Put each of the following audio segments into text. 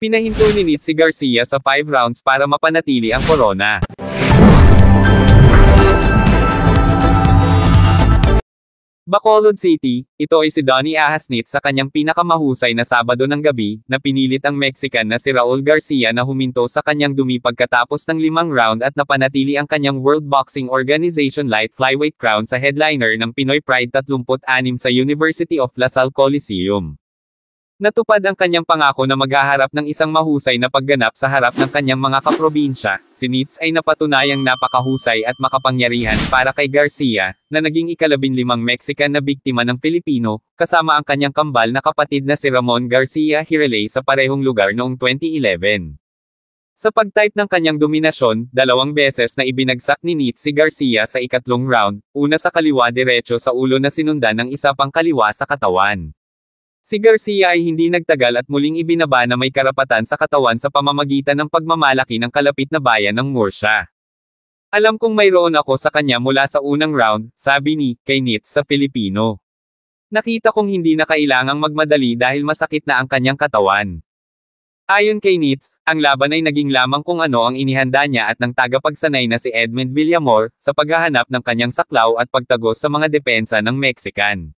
Pinahinto ni Nitz si Garcia sa 5 rounds para mapanatili ang korona. Bacolod City, ito ay si Donnie Ahasnit sa kanyang pinakamahusay na Sabado ng gabi, na pinilit ang Mexican na si Raul Garcia na huminto sa kanyang dumi pagkatapos ng 5 round at napanatili ang kanyang World Boxing Organization Light Flyweight crown sa headliner ng Pinoy Pride 36 sa University of La Salle Coliseum. Natupad ang kanyang pangako na maghaharap ng isang mahusay na pagganap sa harap ng kanyang mga kaprobinsya. Si Nitz ay napatunayang napakahusay at makapangyarihan para kay Garcia, na naging ika-15 Mexican na biktima ng Filipino, kasama ang kanyang kambal na kapatid na si Ramon Garcia Hireley sa parehong lugar noong 2011. Sa pag-type ng kanyang dominasyon, 2 beses na ibinagsak ni Nitz si Garcia sa ikatlong round, una sa kaliwa diretso sa ulo na sinundan ng isa pang kaliwa sa katawan. Si Garcia ay hindi nagtagal at muling ibinaba na may karapatan sa katawan sa pamamagitan ng pagmamalaki ng kalapit na bayan ng Murcia. Alam kong mayroon ako sa kanya mula sa unang round, sabi ni kay Nitz sa Filipino. Nakita kong hindi na kailangang magmadali dahil masakit na ang kanyang katawan. Ayon kay Nitz, ang laban ay naging lamang kung ano ang inihanda niya at ng tagapagsanay na si Edmund Villamor, sa paghahanap ng kanyang saklaw at pagtagos sa mga depensa ng Mexican.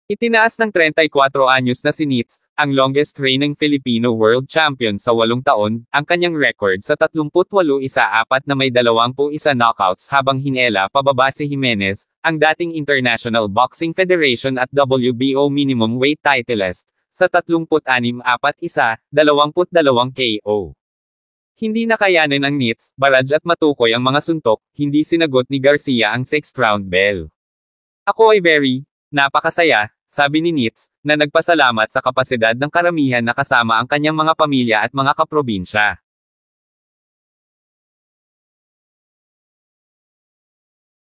Itinaas ng 34 anyos na si Nitz, ang longest reigning Filipino world champion sa 8 taon, ang kanyang record sa 38-4 na may 21 knockouts habang hinela pababa si Jimenez, ang dating International Boxing Federation at WBO minimum weight titleist, sa 36-41, 22 KO. Hindi nakayanin ng Nitz, barrage at matukoy ang mga suntok, hindi sinagot ni Garcia ang 6th round bell. Ako ay napakasaya, sabi ni Nitz, na nagpasalamat sa kapasidad ng karamihan na kasama ang kanyang mga pamilya at mga kaprobinsya.